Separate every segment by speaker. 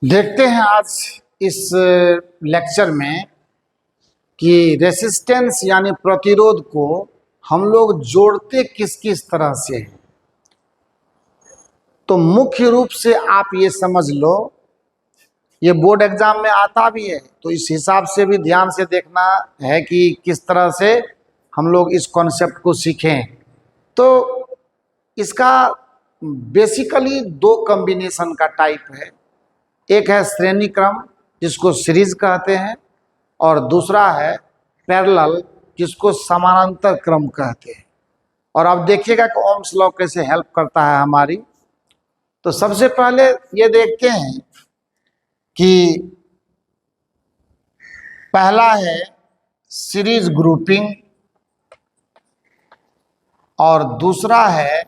Speaker 1: देखते हैं आज इस लेक्चर में कि रेसिस्टेंस यानी प्रतिरोध को हम लोग जोड़ते किस किस तरह से हैं। तो मुख्य रूप से आप ये समझ लो, ये बोर्ड एग्जाम में आता भी है, तो इस हिसाब से भी ध्यान से देखना है कि किस तरह से हम लोग इस कॉन्सेप्ट को सीखें। तो इसका बेसिकली दो कॉम्बिनेशन का टाइप है। एक है श्रेणी क्रम जिसको सीरीज कहते हैं, और दूसरा है पैरेलल जिसको समानांतर क्रम कहते हैं। और अब देखिएगा कि ओम्स लॉ कैसे हेल्प करता है हमारी। तो सबसे पहले ये देखते हैं कि पहला है सीरीज ग्रुपिंग और दूसरा है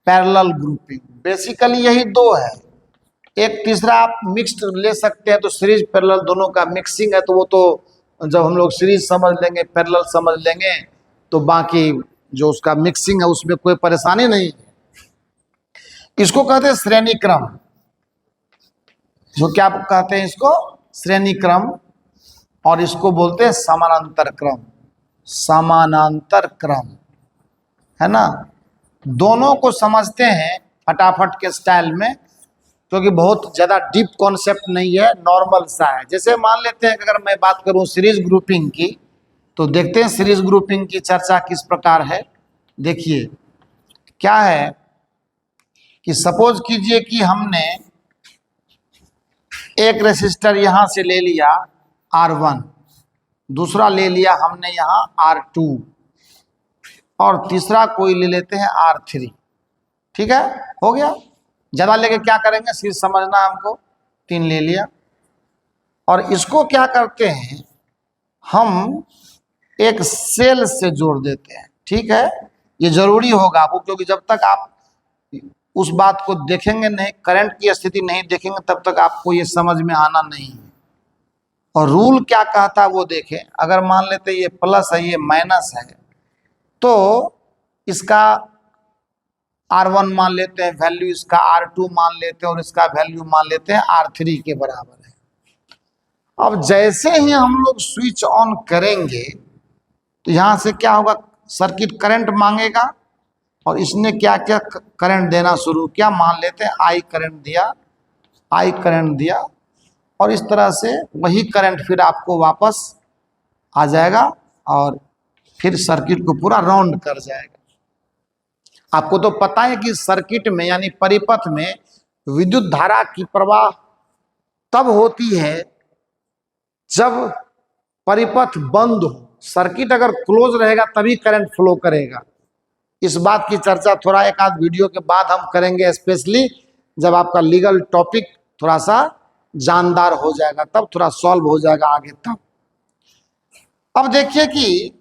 Speaker 1: पैरेलल ग्रुपिंग। बेसिकली यही दो है। एक तीसरा आप मिक्स्ड ले सकते हैं, तो सीरीज पैरेलल दोनों का मिक्सिंग है, तो वो तो जब हम लोग सीरीज समझ लेंगे, पैरेलल समझ लेंगे, तो बाकी जो उसका मिक्सिंग है उसमें कोई परेशानी नहीं है। इसको कहते हैं श्रेणी क्रम। जो क्या कहते हैं इसको? श्रेणी क्रम। और इसको बोलते हैं समानांतर क्रम। समानांतर क्रम है ना। दोनों को समझते हैं फटाफट के स्टाइल में, क्योंकि बहुत ज़्यादा डीप कॉन्सेप्ट नहीं है, नॉर्मल सा है। जैसे मान लेते हैं कि अगर मैं बात करूं सीरीज ग्रुपिंग की, तो देखते हैं सीरीज ग्रुपिंग की चर्चा किस प्रकार है। देखिए क्या है कि सपोज कीजिए कि हमने एक रेसिस्टर यहां से ले लिया R1, दूसरा ले लिया हमने यहां R2, और तीसरा कोई ले लेते हैं R3। ठीक है, हो गया। ज़्यादा लेके क्या करेंगे, सीरीज समझना हमको। 3 ले लिया, और इसको क्या करते हैं हम एक सेल से जोड़ देते हैं। ठीक है, ये जरूरी होगा आपको, क्योंकि जब तक आप उस बात को देखेंगे नहीं, करंट की स्थिति नहीं देखेंगे, तब तक आपको ये समझ में आना नहीं है। और रूल क्या कहता है वो देखें। अगर मान लेते ये प्लस है, ये माइनस है, तो इसका R1 मान लेते हैं वैल्यू, इसका R2 मान लेते हैं, और इसका वैल्यू मान लेते हैं R3 के बराबर है। अब जैसे ही हम लोग स्विच ऑन करेंगे, तो यहां से क्या होगा, सर्किट करंट मांगेगा, और इसने क्या क्या करंट देना शुरू किया। मान लेते हैं I करंट दिया, I करंट दिया, और इस तरह से वही करंट फिर आपको वापस आ जाएगा, और फिर सर्किट को पूरा राउंड कर जाएगा। आपको तो पता है कि सर्किट में यानी परिपथ में विद्युत धारा की प्रवाह तब होती है जब परिपथ बंद हो। सर्किट अगर क्लोज रहेगा तभी करंट फ्लो करेगा। इस बात की चर्चा थोड़ा एक आध वीडियो के बाद हम करेंगे, स्पेशली जब आपका लीगल टॉपिक थोड़ा सा जानदार हो जाएगा, तब थोड़ा सॉल्व हो जाएगा आगे तब। अब देखिए कि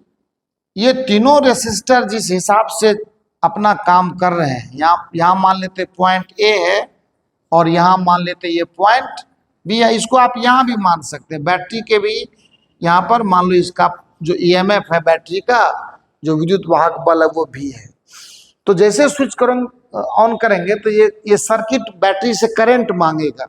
Speaker 1: ये तीनों रेसिस्टर जिस हिसाब से अपना काम कर रहे हैं, यहाँ मान लेते पॉइंट ए है, और यहाँ मान लेते ये पॉइंट बी है। इसको आप यहाँ भी मान सकते हैं, बैटरी के भी यहाँ पर मान लो इसका जो ईएमएफ है बैटरी का, जो विद्युत वाहक बल है वो भी है। तो जैसे स्विच ऑन करेंगे तो ये सर्किट बैटरी से करंट मांगेगा,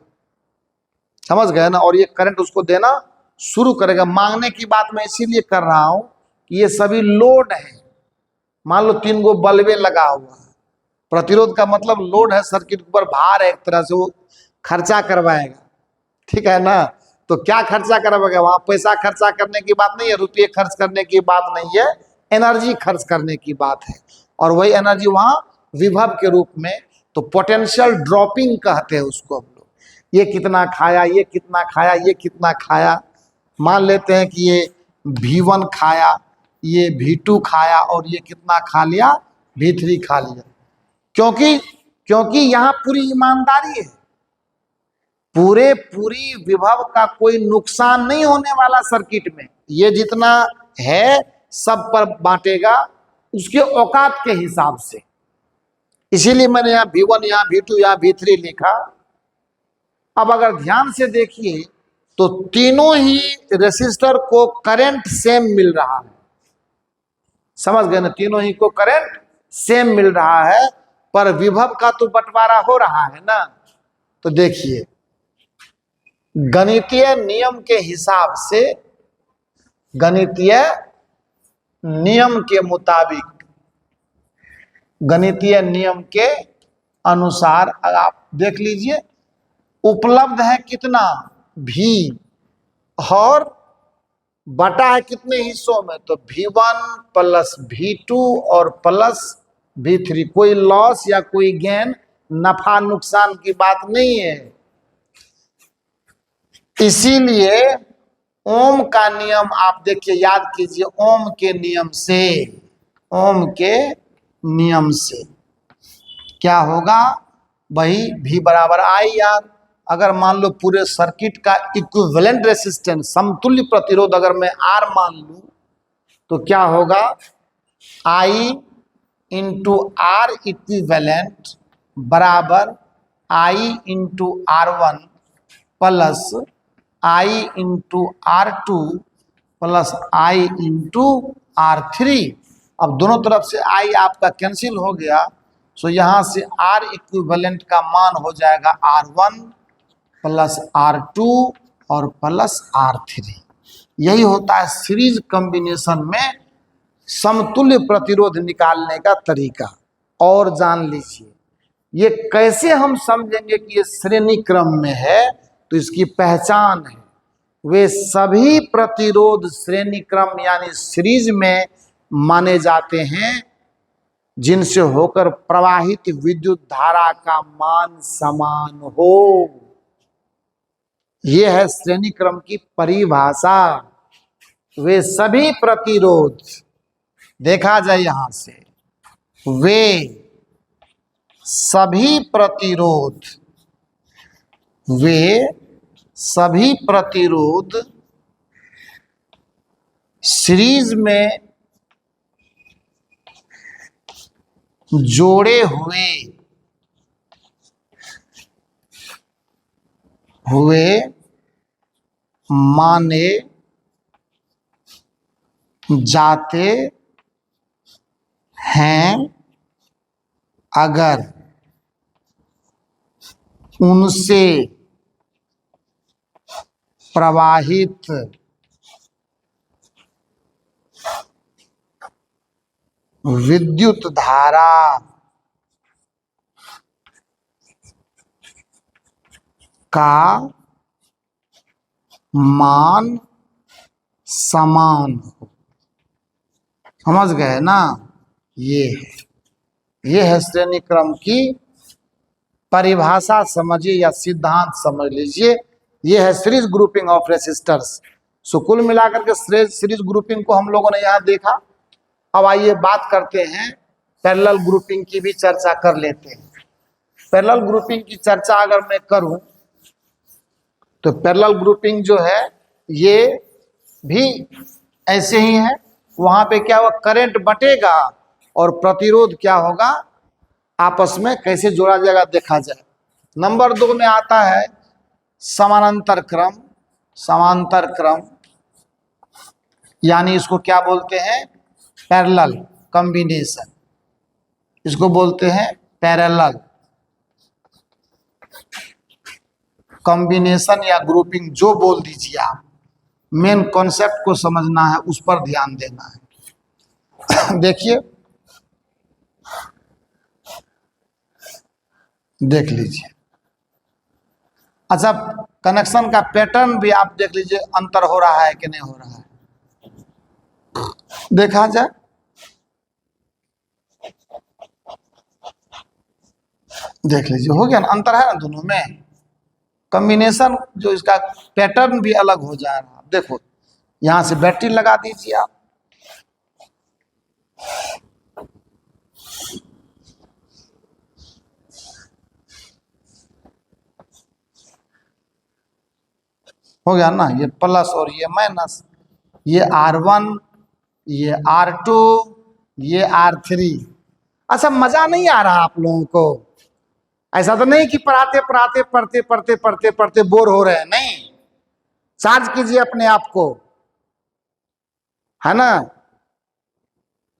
Speaker 1: समझ गए ना, और ये करंट उसको देना शुरू करेगा। मांगने की बात मैं इसीलिए कर रहा हूं कि ये सभी लोड है। मान लो 3 गो बल्बे लगा हुआ है। प्रतिरोध का मतलब लोड है, सर्किट ऊपर भार है, एक तरह से वो खर्चा करवाएगा। ठीक है ना। तो क्या खर्चा करवाएगा, वहां पैसा खर्चा करने की बात नहीं है, रुपये खर्च करने की बात नहीं है, एनर्जी खर्च करने की बात है। और वही एनर्जी वहां विभव के रूप में, तो पोटेंशियल ड्रॉपिंग कहते हैं उसको हम लोग। ये कितना खाया, ये कितना खाया, ये कितना खाया। मान लेते हैं कि ये V1 खाया, ये V2 खाया, और ये कितना खा लिया, V3 खा लिया। क्योंकि यहाँ पूरी ईमानदारी है, पूरी विभव का कोई नुकसान नहीं होने वाला सर्किट में। ये जितना है सब पर बांटेगा उसके औकात के हिसाब से। इसीलिए मैंने यहाँ V1, यहाँ V2, यहाँ V3 लिखा। अब अगर ध्यान से देखिए तो तीनों ही रेसिस्टर को करंट सेम मिल रहा है। समझ गए ना, तीनों ही को करंट सेम मिल रहा है, पर विभव का तो बंटवारा हो रहा है ना। तो देखिए गणितीय नियम के हिसाब से, गणितीय नियम के मुताबिक, गणितीय नियम के अनुसार आप देख लीजिए, उपलब्ध है कितना भी, और बटा है कितने हिस्सों में, तो V1 प्लस V2 और प्लस V3। कोई लॉस या कोई गेन, नफा नुकसान की बात नहीं है। इसीलिए ओम का नियम आप देखिए, याद कीजिए, ओम के नियम से, ओम के नियम से क्या होगा, वही V बराबर I R। अगर मान लो पूरे सर्किट का इक्विवेलेंट रेसिस्टेंस, समतुल्य प्रतिरोध अगर मैं R मान लूं, तो क्या होगा, I इंटू R इक्विवेलेंट बराबर I into R1 plus I into R2 plus I into R3। अब दोनों तरफ से I आपका कैंसिल हो गया, सो यहां से R इक्विवेलेंट का मान हो जाएगा R1 प्लस R2 और प्लस R3। यही होता है सीरीज कॉम्बिनेशन में समतुल्य प्रतिरोध निकालने का तरीका। और जान लीजिए, ये कैसे हम समझेंगे कि ये श्रेणी क्रम में है, तो इसकी पहचान है, वे सभी प्रतिरोध श्रेणी क्रम यानी सीरीज में माने जाते हैं जिनसे होकर प्रवाहित विद्युत धारा का मान समान हो। यह है श्रेणी क्रम की परिभाषा। वे सभी प्रतिरोध, देखा जाए यहां से, वे सभी प्रतिरोध, वे सभी प्रतिरोध सीरीज में जोड़े हुए माने जाते हैं अगर उनसे प्रवाहित विद्युत धारा का मान समान हो। समझ गए ना, ये है श्रेणी क्रम की परिभाषा, समझिए या सिद्धांत समझ लीजिए। ये है सीरीज ग्रुपिंग ऑफ रेसिस्टर्स। सो कुल मिलाकर के सीरीज ग्रुपिंग को हम लोगों ने यहां देखा। अब आइए बात करते हैं, पैरेलल ग्रुपिंग की भी चर्चा कर लेते हैं। पैरेलल ग्रुपिंग की चर्चा अगर मैं करूं, तो पैरेलल ग्रुपिंग जो है ये भी ऐसे ही है। वहां पे क्या हुआ, करंट बटेगा और प्रतिरोध क्या होगा, आपस में कैसे जोड़ा जाएगा देखा जाए। नंबर 2 में आता है समानांतर क्रम। समांतर क्रम यानी इसको क्या बोलते हैं, पैरेलल कॉम्बिनेशन, इसको बोलते हैं पैरेलल कॉम्बिनेशन या ग्रुपिंग, जो बोल दीजिए आप। मेन कॉन्सेप्ट को समझना है, उस पर ध्यान देना है। देखिए, देख लीजिए। अच्छा, कनेक्शन का पैटर्न भी आप देख लीजिए, अंतर हो रहा है कि नहीं हो रहा है, देखा जाए। देख लीजिए, हो गया ना, अंतर है ना दोनों में। कॉम्बिनेशन जो इसका पैटर्न भी अलग हो जा रहा है। देखो, यहां से बैटरी लगा दीजिए आप, हो गया ना, ये प्लस और ये माइनस, ये R1, ये R2, ये R3। अच्छा, मजा नहीं आ रहा आप लोगों को? ऐसा तो नहीं कि पढ़ाते पढ़ाते पढ़ते पढ़ते पढ़ते पढ़ते बोर हो रहे हैं, नहीं। चार्ज कीजिए अपने आप को, है ना,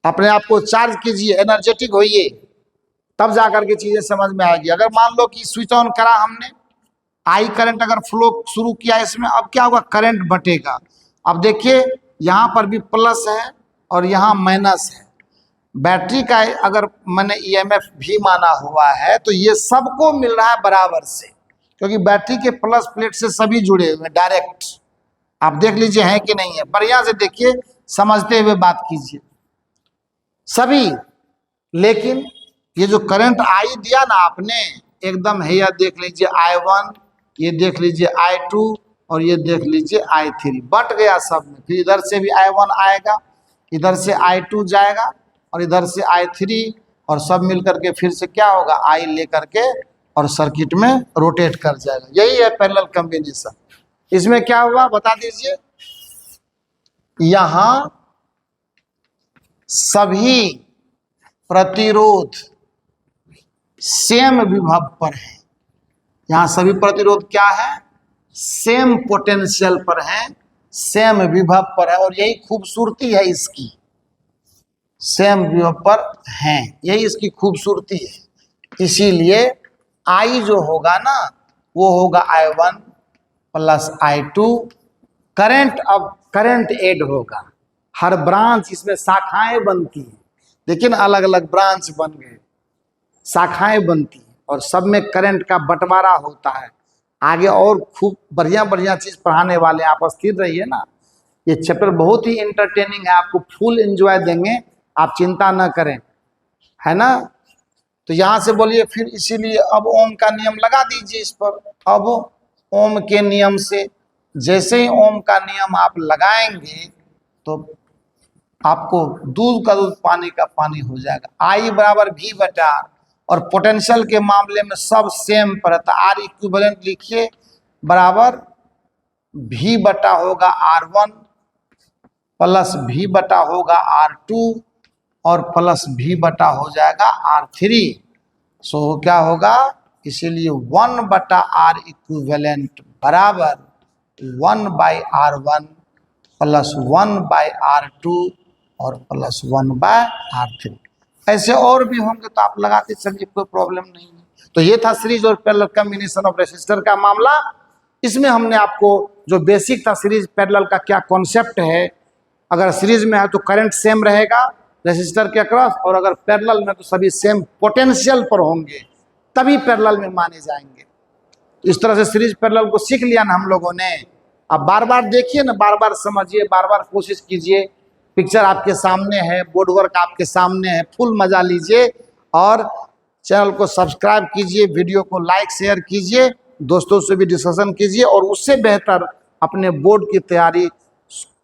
Speaker 1: अपने आप को चार्ज कीजिए, एनर्जेटिक होइए, तब जाकर के चीजें समझ में आएगी। अगर मान लो कि स्विच ऑन करा हमने आई करंट अगर फ्लो शुरू किया इसमें, अब क्या होगा, करंट बटेगा। अब देखिए यहाँ पर भी प्लस है और यहाँ माइनस है। बैटरी का अगर मैंने ईएमएफ भी माना हुआ है तो ये सबको मिल रहा है बराबर से, क्योंकि बैटरी के प्लस प्लेट से सभी जुड़े हुए हैं डायरेक्ट। आप देख लीजिए है कि नहीं है, बढ़िया से देखिए, समझते हुए बात कीजिए सभी। लेकिन ये जो करंट आई दिया ना आपने, एकदम है, यह देख लीजिए I1, ये देख लीजिए I2 और ये देख लीजिए I3, बट गया सब में। फिर इधर से भी I1 आएगा, इधर से I2 जाएगा और इधर से I3, और सब मिल करके फिर से क्या होगा, I लेकर के और सर्किट में रोटेट कर जाएगा। यही है पैरेलल कॉम्बिनेशन। इसमें क्या हुआ बता दीजिए, यहां सभी प्रतिरोध सेम विभव पर है। यहां सभी प्रतिरोध क्या है, सेम पोटेंशियल पर है, सेम विभव पर है, और यही खूबसूरती है इसकी, सेम विभव पर है, यही इसकी खूबसूरती है। इसीलिए I जो होगा ना वो होगा I1 प्लस I2। करंट, अब करंट ऐड होगा, हर ब्रांच, इसमें शाखाएं बनती हैं, लेकिन अलग अलग ब्रांच बन गए, शाखाएं बनती हैं और सब में करंट का बंटवारा होता है। आगे और खूब बढ़िया बढ़िया चीज पढ़ाने वाले, आप स्थिर रहिए ना। ये चैप्टर बहुत ही इंटरटेनिंग है, आपको फुल एंजॉय देंगे, आप चिंता न करें, है ना। तो यहाँ से बोलिए फिर, इसीलिए अब ओम का नियम लगा दीजिए इस पर। अब ओम के नियम से, जैसे ही ओम का नियम आप लगाएंगे तो आपको दूध का दूध पानी का पानी हो जाएगा। आई बराबर भी बटा आर, और पोटेंशियल के मामले में सब सेम पर रहता। आर इक्विवेलेंट लिखिए बराबर भी बटा होगा R1 प्लस भी बटा होगा R2 और प्लस भी बटा हो जाएगा R3। सो क्या होगा, इसीलिए 1 बटा R इक्विवेलेंट बराबर 1/R1 प्लस 1/R2 और प्लस 1/R3। ऐसे और भी होंगे तो आप लगाते चलिए, कोई प्रॉब्लम नहीं है। तो ये था सीरीज और पैरेलल कॉम्बिनेशन ऑफ रेसिस्टर का मामला। इसमें हमने आपको जो बेसिक था सीरीज पैरेलल का क्या कॉन्सेप्ट है, अगर सीरीज में है तो करंट सेम रहेगा रेसिस्टर के अक्रॉस, और अगर पैरेलल में तो सभी सेम पोटेंशियल पर होंगे, तभी पैरेलल में माने जाएंगे। इस तरह से सीरीज पैरेलल को सीख लिया ना हम लोगों ने। अब बार बार देखिए ना, बार बार समझिए, बार बार कोशिश कीजिए। पिक्चर आपके सामने है, बोर्ड वर्क आपके सामने है, फुल मजा लीजिए। और चैनल को सब्सक्राइब कीजिए, वीडियो को लाइक शेयर कीजिए, दोस्तों से भी डिस्कशन कीजिए, और उससे बेहतर अपने बोर्ड की तैयारी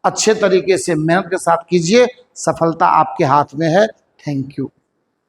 Speaker 1: अच्छे तरीके से मेहनत के साथ कीजिए। सफलता आपके हाथ में है। Thank you.